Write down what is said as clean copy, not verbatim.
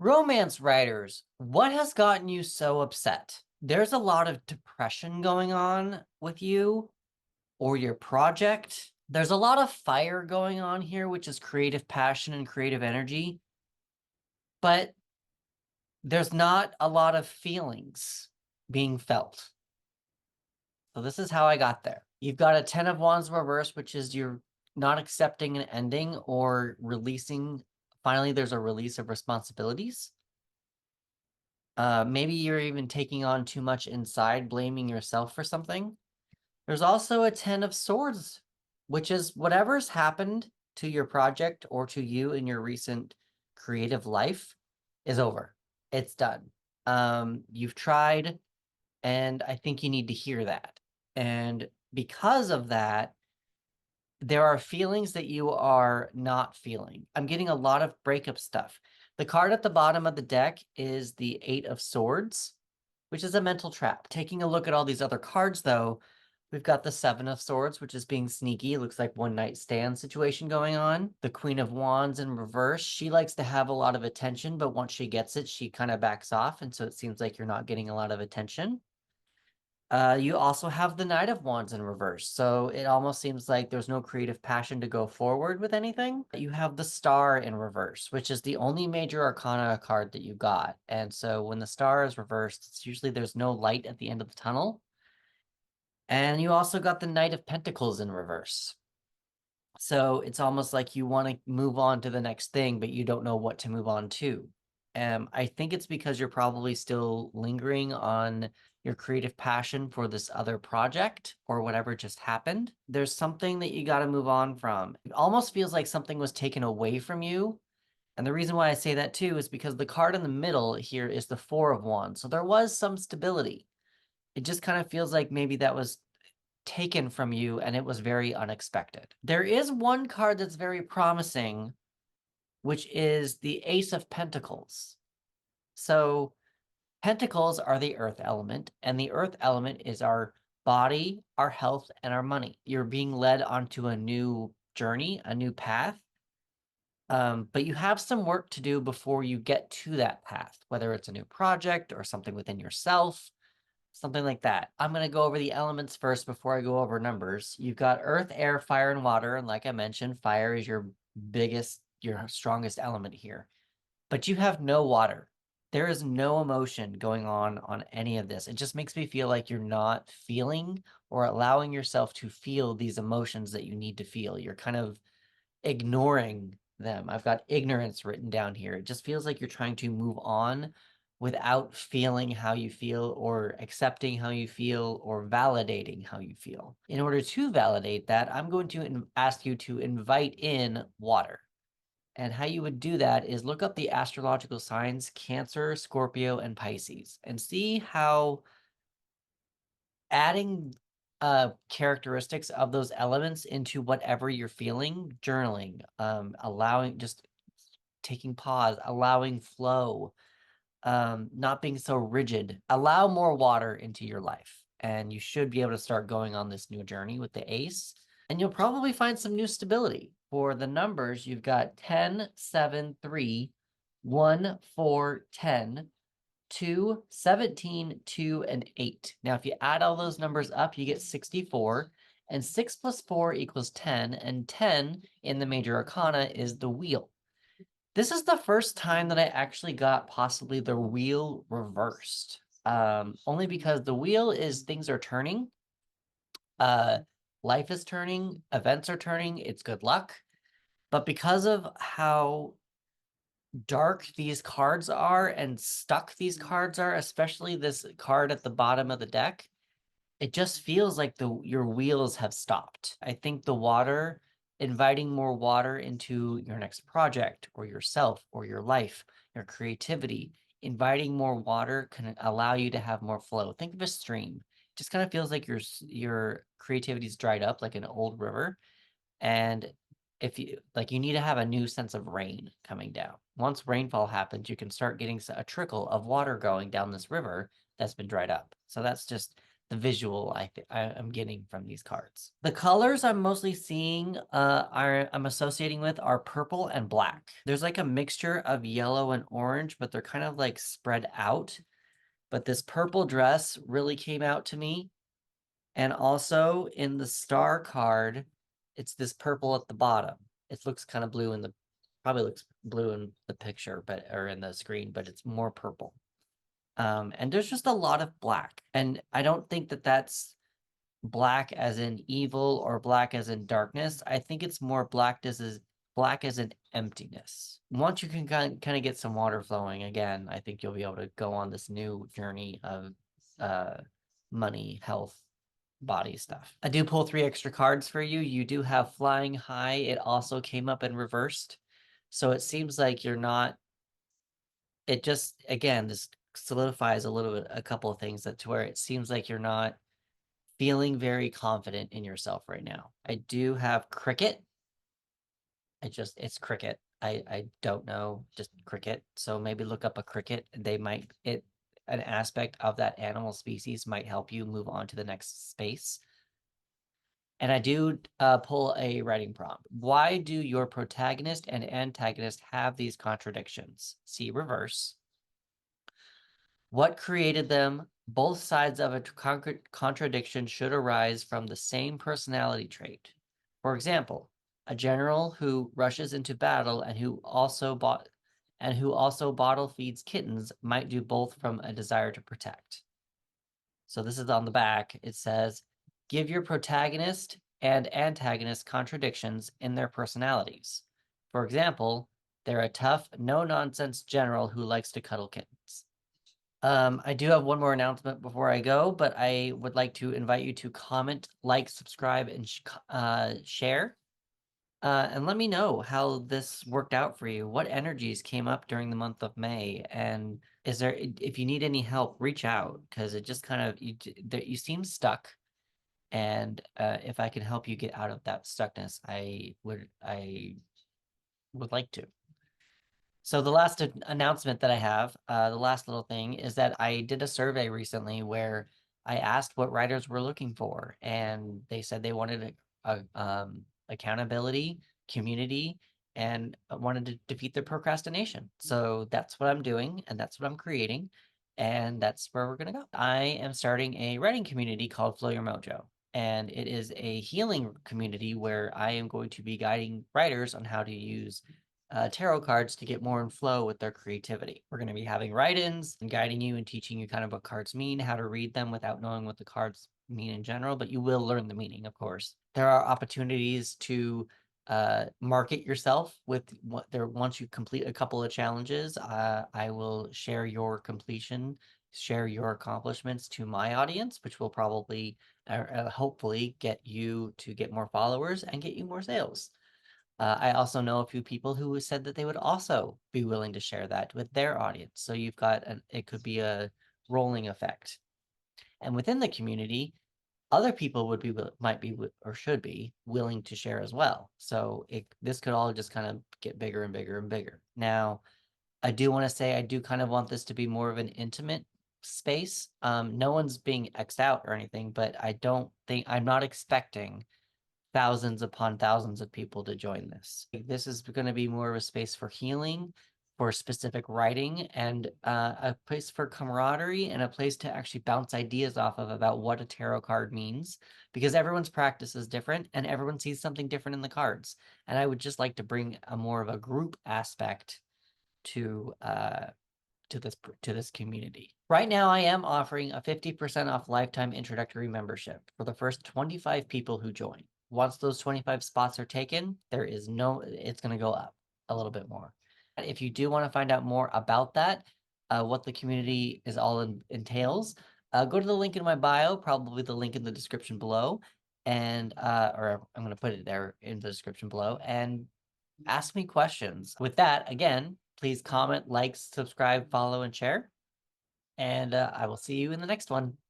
Romance writers, what has gotten you so upset? There's a lot of depression going on with you or your project. There's a lot of fire going on here, which is creative passion and creative energy, but there's not a lot of feelings being felt. So this is how I got there. You've got a 10 of Wands reverse, which is you're not accepting an ending or releasing. Finally, there's a release of responsibilities. Maybe you're even taking on too much inside, blaming yourself for something. There's also a 10 of Swords, which is whatever's happened to your project or to you in your recent creative life is over. It's done. You've tried, and I think you need to hear that. And because of that, there are feelings that you are not feeling. I'm getting a lot of breakup stuff. The card at the bottom of the deck is the Eight of Swords, which is a mental trap. Taking a look at all these other cards, though, we've got the Seven of Swords, which is being sneaky. It looks like one night stand situation going on. The Queen of Wands in reverse. She likes to have a lot of attention, but once she gets it, she kind of backs off. And so it seems like you're not getting a lot of attention. You also have the Knight of Wands in reverse, so it almost seems like there's no creative passion to go forward with anything. You have the Star in reverse, which is the only major arcana card that you got. And so when the Star is reversed, it's usually there's no light at the end of the tunnel. And you also got the Knight of Pentacles in reverse. So it's almost like you want to move on to the next thing, but you don't know what to move on to. I think it's because you're probably still lingering on your creative passion for this other project or whatever just happened. There's something that you got to move on from. It almost feels like something was taken away from you. And the reason why I say that too is because the card in the middle here is the Four of Wands. So there was some stability. It just kind of feels like maybe that was taken from you and it was very unexpected. There is one card that's very promising, which is the Ace of Pentacles. So Pentacles are the earth element, and the earth element is our body, our health, and our money. You're being led onto a new journey, a new path. But you have some work to do before you get to that path, whether it's a new project or something within yourself, something like that. I'm going to go over the elements first before I go over numbers. You've got earth, air, fire, and water. And like I mentioned, fire is your biggest, your strongest element here. But you have no water. There is no emotion going on any of this. It just makes me feel like you're not feeling or allowing yourself to feel these emotions that you need to feel. You're kind of ignoring them. I've got ignorance written down here. It just feels like you're trying to move on without feeling how you feel or accepting how you feel or validating how you feel. In order to validate that, I'm going to ask you to invite in water. And how you would do that is look up the astrological signs, Cancer, Scorpio, and Pisces, and see how adding characteristics of those elements into whatever you're feeling, journaling, allowing just taking pause, allowing flow, not being so rigid. Allow more water into your life, and you should be able to start going on this new journey with the ace, and you'll probably find some new stability. For the numbers, you've got 10, 7, 3, 1, 4, 10, 2, 17, 2, and 8. Now, if you add all those numbers up, you get 64, and 6 plus 4 equals 10, and 10 in the major arcana is the wheel. This is the first time that I actually got possibly the wheel reversed. Only because the wheel is things are turning, uh, life is turning, events are turning, it's good luck. But because of how dark these cards are and stuck these cards are, especially this card at the bottom of the deck, it just feels like your wheels have stopped. I think the water, inviting more water into your next project or yourself or your life, your creativity, inviting more water can allow you to have more flow. Think of a stream. It just kind of feels like your creativity's dried up like an old river. And if you like, you need to have a new sense of rain coming down. Once rainfall happens, you can start getting a trickle of water going down this river that's been dried up. So that's just the visual I'm getting from these cards. The colors I'm mostly seeing I'm associating with are purple and black. There's like a mixture of yellow and orange, but they're kind of like spread out. But this purple dress really came out to me. And also in the star card, it's this purple at the bottom. It looks kind of blue in the probably looks blue in the picture, but or in the screen, but it's more purple. And there's just a lot of black. And I don't think that that's black as in evil or black as in darkness. I think it's more black as in emptiness. Once you can kind of get some water flowing again, I think you'll be able to go on this new journey of money, health, body stuff. I do pull 3 extra cards for you. You do have flying high. It also came up in reversed. So it seems like you're not, it just, again, this solidifies a little bit, a couple of things that to where it seems like you're not feeling very confident in yourself right now. I do have cricket. It's cricket. I don't know, just cricket. So maybe look up a cricket. They might, an aspect of that animal species might help you move on to the next space. And I do pull a writing prompt. Why do your protagonist and antagonist have these contradictions? See reverse. What created them? Both sides of a contradiction should arise from the same personality trait. For example, a general who rushes into battle and who also bottle feeds kittens might do both from a desire to protect. So this is on the back. It says, give your protagonist and antagonist contradictions in their personalities. For example, they're a tough, no-nonsense general who likes to cuddle kittens. I do have one more announcement before I go, but I would like to invite you to comment, like, subscribe, and share. And let me know how this worked out for you. What energies came up during the month of May? And is there, if you need any help, reach out because it just kind of, you seem stuck. And if I can help you get out of that stuckness, I would like to. So the last announcement that I have, the last little thing is that I did a survey recently where I asked what writers were looking for, and they said they wanted accountability, community, and wanted to defeat their procrastination. So that's what I'm doing, and that's what I'm creating, and that's where we're gonna go. I am starting a writing community called Flow Your Mojo. And it is a healing community where I am going to be guiding writers on how to use tarot cards to get more in flow with their creativity. We're going to be having write-ins and guiding you and teaching you kind of what cards mean, how to read them without knowing what the cards mean in general, but you will learn the meaning, of course. There are opportunities to market yourself with what there once you complete a couple of challenges. I will share your completion, share your accomplishments to my audience, which will probably hopefully get you to get more followers and get you more sales. I also know a few people who said that they would also be willing to share that with their audience. So you've got it could be a rolling effect. And within the community, other people might be or should be willing to share as well. So this could all just kind of get bigger and bigger and bigger. Now, I do want to say I do kind of want this to be more of an intimate space. No one's being X'd out or anything, but I'm not expecting thousands upon thousands of people to join this. This is going to be more of a space for healing, for specific writing, and a place for camaraderie and a place to actually bounce ideas off of about what a tarot card means, because everyone's practice is different and everyone sees something different in the cards. And I would just like to bring a more of a group aspect to this community. Right now, I am offering a 50% off lifetime introductory membership for the first 25 people who join. Once those 25 spots are taken, it's going to go up a little bit more. If you do want to find out more about that, what the community is all entails, go to the link in my bio, probably the link in the description below, and or I'm going to put it there in the description below, and ask me questions. With that, again, please comment, like, subscribe, follow, and share. And I will see you in the next one.